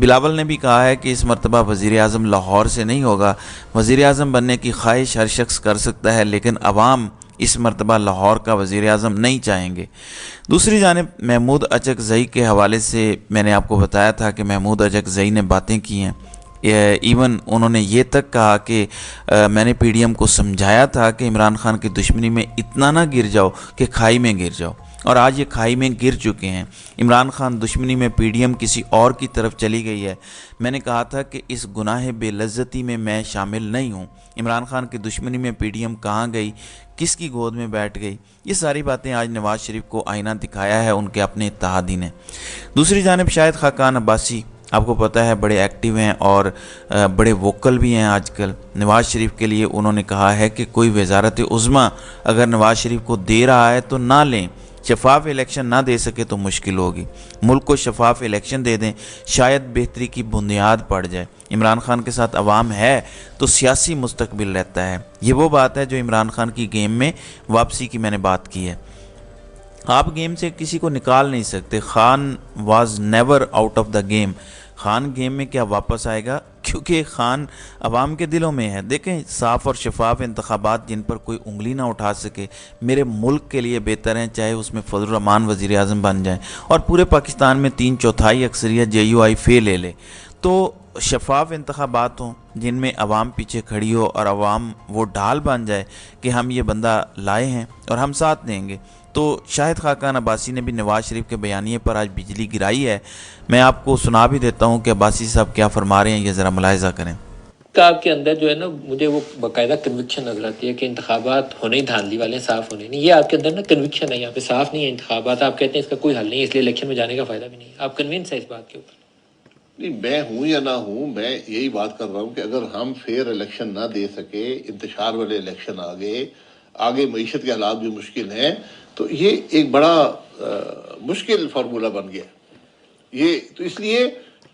بلاول نے بھی کہا ہے کہ اس مرتبہ وزیر اعظم لاہور سے نہیں ہوگا. وزیر اعظم بننے کی خواہش ہر شخص کر سکتا ہے لیکن عوام اس مرتبہ لاہور کا وزیر اعظم نہیں چاہیں گے. دوسری جانب محمود اچکزئی کے حوالے سے میں نے آپ کو بتایا تھا کہ محمود اچکزئی نے باتیں کی ہیں. ایون انہوں نے یہ تک کہا کہ میں نے پی ڈی ایم کو سمجھایا تھا کہ عمران خان کی دشمنی میں اتنا نہ گر جاؤ کہ کھائی میں گر جاؤ، اور آج یہ کھائی میں گر چکے ہیں. عمران خان دشمنی میں پی ڈی ایم کسی اور کی طرف چلی گئی ہے. میں نے کہا تھا کہ اس گناہ بے لذتی میں شامل نہیں ہوں. عمران خان کی دشمنی میں پی ڈی ایم کہاں گئی، کس کی گود میں بیٹھ گئی، یہ ساری باتیں آج نواز شریف کو آئینہ دکھایا ہے ان کے اپنے اتحادی نے. دوسری جانب شاہد خاقان عباسی آپ کو پتہ ہے بڑے ایکٹیو ہیں اور بڑے ووکل بھی ہیں آج کل. نواز شریف کے لیے انہوں نے کہا ہے کہ کوئی وزارت عظمیٰ اگر نواز شریف کو دے رہا ہے تو نہ لیں، شفاف الیکشن نہ دے سکے تو مشکل ہوگی. ملک کو شفاف الیکشن دے دیں، شاید بہتری کی بنیاد پڑ جائے. عمران خان کے ساتھ عوام ہے تو سیاسی مستقبل رہتا ہے. یہ وہ بات ہے جو عمران خان کی گیم میں واپسی کی میں نے بات کی ہے. آپ گیم سے کسی کو نکال نہیں سکتے. Khan was never out of the game. Khan game میں کیا واپس آئے گا، کیونکہ خان عوام کے دلوں میں ہے. دیکھیں صاف اور شفاف انتخابات جن پر کوئی انگلی نہ اٹھا سکے میرے ملک کے لیے بہتر ہیں، چاہے اس میں فضل الرحمان وزیر اعظم بن جائیں اور پورے پاکستان میں 3/4 اکثریت جے یو آئی فے لے لے. تو شفاف انتخابات ہوں جن میں عوام پیچھے کھڑی ہو اور عوام وہ ڈھال بن جائے کہ ہم یہ بندہ لائے ہیں اور ہم ساتھ دیں گے. تو شاہد خاقان عباسی نے بھی نواز شریف کے بیانیے پر آج بجلی گرائی ہے. میں آپ کو سنا بھی دیتا ہوں کہ عباسی صاحب کیا فرما رہے ہیں، یہ ذرا ملاحظہ کریں. آپ کے اندر جو ہے نا مجھے وہ باقاعدہ کنوکشن نظر آتی ہے کہ انتخابات ہونے ہی دھاندلی والے صاف ہونے نہیں. یہ آپ کے اندر نا کنوکشن ہے، یہاں پہ صاف نہیں ہے انتخابات. آپ کہتے ہیں اس کا کوئی حل نہیں ہے اس لیے الیکشن میں جانے کا فائدہ بھی نہیں. آپ کنونس ہے اس بات کے اوپر؟ نہیں، میں ہوں یا نہ ہوں، میں یہی بات کر رہا ہوں کہ اگر ہم فیئر الیکشن نہ دے سکے، انتشار والے الیکشن آگے معیشت کے حالات بھی مشکل ہیں، تو یہ ایک بڑا مشکل فارمولہ بن گیا. یہ تو اس لیے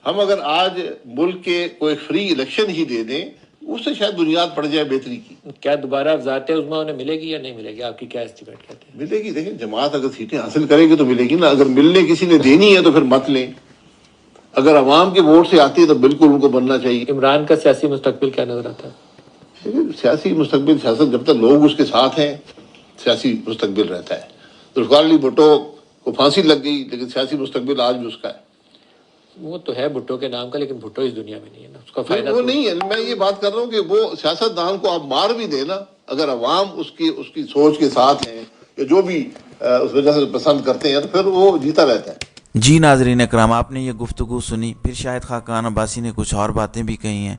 ہم اگر آج ملک کے کوئی فری الیکشن ہی دے دیں اس سے شاید بنیاد پڑ جائے بہتری کی. کیا دوبارہ وزارت عظمیٰ انہیں ملے گی یا نہیں ملے گی؟ آپ کی کیا اسٹیمیٹ کہتے ہیں؟ ملے گی. دیکھیں جماعت اگر سیٹیں حاصل کرے گی تو ملے گی نا. اگر ملنے کسی نے دینی ہے تو پھر مت لیں. اگر عوام کے ووٹ سے آتی ہے تو بالکل ان کو بننا چاہیے. عمران کا سیاسی مستقبل کیا نظر آتا ہے؟ سیاسی مستقبل، سیاست جب تک لوگ اس کے ساتھ ہیں سیاسی مستقبل رہتا ہے. ذوالفقار علی بھٹو کو پھانسی لگ گئی لیکن سیاسی مستقبل آج بھی اس کا ہے. وہ تو ہے بھٹو کے نام کا، لیکن بھٹو اس دنیا میں نہیں ہے نا، اس کا فائدہ وہ نہیں ہے. میں یہ بات کر رہا ہوں کہ وہ سیاستدان کو آپ مار بھی دیں نا، اگر عوام اس کی سوچ کے ساتھ ہیں یا جو بھی اس وجہ سے پسند کرتے ہیں تو پھر وہ جیتا رہتا ہے. جی ناظرین اکرام، آپ نے یہ گفتگو سنی. پھر شاہد خاقان عباسی نے کچھ اور باتیں بھی کہی ہیں.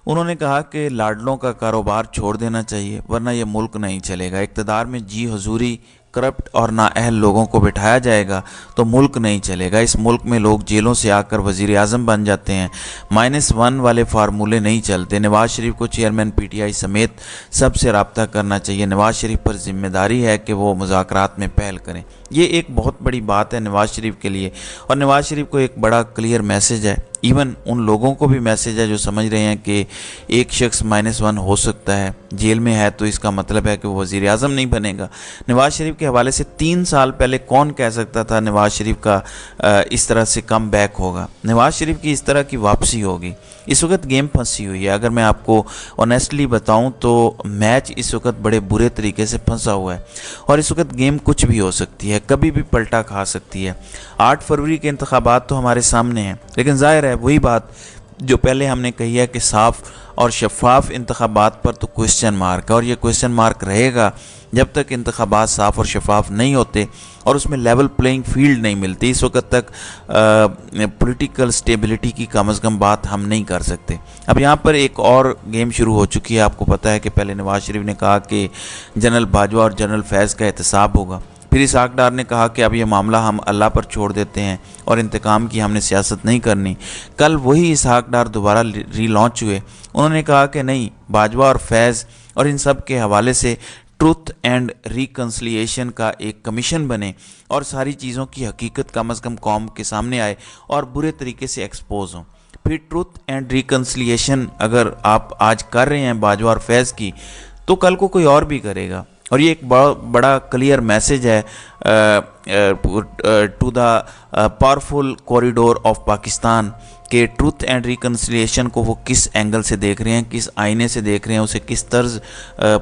انہوں نے کہا کہ لاڈلوں کا کاروبار چھوڑ دینا چاہیے ورنہ یہ ملک نہیں چلے گا. اقتدار میں جی حضوری، کرپٹ اور نااہل لوگوں کو بٹھایا جائے گا تو ملک نہیں چلے گا. اس ملک میں لوگ جیلوں سے آ کر وزیر اعظم بن جاتے ہیں. -1 والے فارمولے نہیں چلتے. نواز شریف کو چیئرمین پی ٹی آئی سمیت سب سے رابطہ کرنا چاہیے. نواز شریف پر ذمہ داری ہے کہ وہ مذاکرات میں پہل کریں. یہ ایک بہت بڑی بات ہے نواز شریف کے لیے، اور نواز شریف کو ایک بڑا کلیئر میسج ہے. ایون ان لوگوں کو بھی میسج ہے جو سمجھ رہے ہیں کہ ایک شخص -1 ہو سکتا ہے، جیل میں ہے تو اس کا مطلب ہے کہ وہ وزیر اعظم نہیں بنے گا. نواز شریف کے حوالے سے 3 سال پہلے کون کہہ سکتا تھا نواز شریف کا اس طرح سے کم بیک ہوگا، نواز شریف کی اس طرح کی واپسی ہوگی. اس وقت گیم پھنسی ہوئی ہے. اگر میں آپ کو آنیسٹلی بتاؤں تو میچ اس وقت بڑے برے طریقے سے پھنسا ہوا ہے اور اس وقت گیم کچھ بھی ہو سکتی ہے، کبھی بھی پلٹا کھا سکتی ہے. 8 فروری کے انتخابات تو ہمارے سامنے ہیں، لیکن ظاہر ہے وہی بات جو پہلے ہم نے کہی ہے کہ صاف اور شفاف انتخابات پر تو کوسچن مارک ہے، اور یہ کوسچن مارک رہے گا جب تک انتخابات صاف اور شفاف نہیں ہوتے اور اس میں لیول پلینگ فیلڈ نہیں ملتی. اس وقت تک پولیٹیکل سٹیبلٹی کی کم از کم بات ہم نہیں کر سکتے. اب یہاں پر ایک اور گیم شروع ہو چکی ہے. آپ کو پتہ ہے کہ پہلے نواز شریف نے کہا کہ جنرل باجوہ اور جنرل فیض کا احتساب ہوگا. پھر اسحاق ڈار نے کہا کہ اب یہ معاملہ ہم اللہ پر چھوڑ دیتے ہیں اور انتقام کی ہم نے سیاست نہیں کرنی. کل وہی اسحاق ڈار دوبارہ ری لانچ ہوئے. انہوں نے کہا کہ نہیں، باجوہ اور فیض اور ان سب کے حوالے سے ٹروتھ اینڈ ریکنسلیشن کا ایک کمیشن بنے اور ساری چیزوں کی حقیقت کم از کم قوم کے سامنے آئے اور برے طریقے سے ایکسپوز ہوں. پھر ٹروتھ اینڈ ریکنسلیشن اگر آپ آج کر رہے ہیں باجوہ اور فیض کی تو کل کو کوئی اور بھی کرے گا. اور یہ ایک بڑا کلیئر میسج ہے to the powerful corridor of Pakistan کہ ٹروتھ اینڈ ریکنسیلیشن کو وہ کس اینگل سے دیکھ رہے ہیں, کس آئینے سے دیکھ رہے ہیں, اسے کس طرز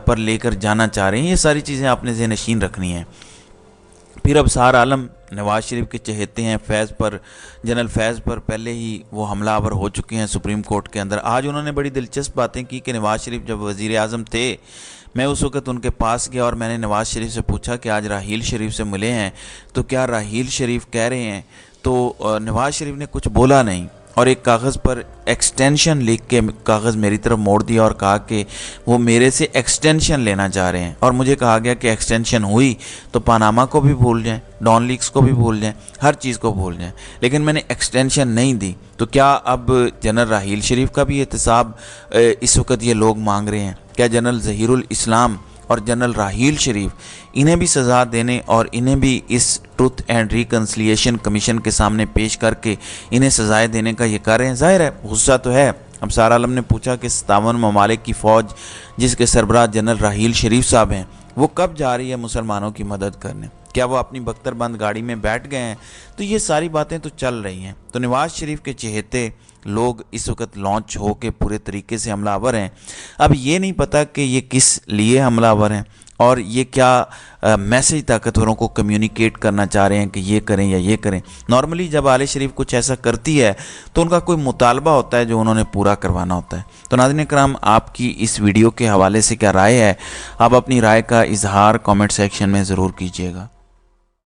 پر لے کر جانا چاہ رہے ہیں. یہ ساری چیزیں آپ نے ذہن نشین رکھنی ہیں. پھر اب سار عالم نواز شریف کے چہیتے ہیں. جنرل فیض پر پہلے ہی وہ حملہ آور ہو چکے ہیں سپریم کورٹ کے اندر. آج انہوں نے بڑی دلچسپ باتیں کی کہ نواز شریف جب وزیر اعظم تھے, میں اس وقت ان کے پاس گیا اور میں نے نواز شریف سے پوچھا کہ آج راحیل شریف سے ملے ہیں تو کیا راحیل شریف کہہ رہے ہیں, تو نواز شریف نے کچھ بولا نہیں اور ایک کاغذ پر ایکسٹینشن لکھ کے کاغذ میری طرف موڑ دیا اور کہا کہ وہ میرے سے ایکسٹینشن لینا چاہ رہے ہیں. اور مجھے کہا گیا کہ ایکسٹینشن ہوئی تو پاناما کو بھی بھول جائیں, ڈان لیکس کو بھی بھول جائیں, ہر چیز کو بھول جائیں, لیکن میں نے ایکسٹینشن نہیں دی. تو کیا اب جنرل راحیل شریف کا بھی احتساب اس وقت یہ لوگ مانگ رہے ہیں؟ کیا جنرل ظہیر الاسلام اور جنرل راحیل شریف انہیں بھی سزا دینے اور انہیں بھی اس ٹروتھ اینڈ ریکنسیلیشن کمیشن کے سامنے پیش کر کے انہیں سزائیں دینے کا یہ کر رہے ہیں؟ ظاہر ہے غصہ تو ہے. اب سار عالم نے پوچھا کہ 57 ممالک کی فوج جس کے سربراہ جنرل راحیل شریف صاحب ہیں وہ کب جا رہی ہے مسلمانوں کی مدد کرنے؟ کیا وہ اپنی بختر بند گاڑی میں بیٹھ گئے ہیں؟ تو یہ ساری باتیں تو چل رہی ہیں. تو نواز شریف کے چہیتے لوگ اس وقت لانچ ہو کے پورے طریقے سے حملہ آور ہیں. اب یہ نہیں پتہ کہ یہ کس لیے حملہ آور ہیں اور یہ کیا میسیج طاقتوروں کو کمیونیکیٹ کرنا چاہ رہے ہیں کہ یہ کریں یا یہ کریں. نارملی جب آل شریف کچھ ایسا کرتی ہے تو ان کا کوئی مطالبہ ہوتا ہے جو انہوں نے پورا کروانا ہوتا ہے. تو ناظرین کرام, آپ کی اس ویڈیو کے حوالے سے کیا رائے ہے؟ آپ اپنی رائے کا اظہار کامنٹ سیکشن میں ضرور کیجیے گا.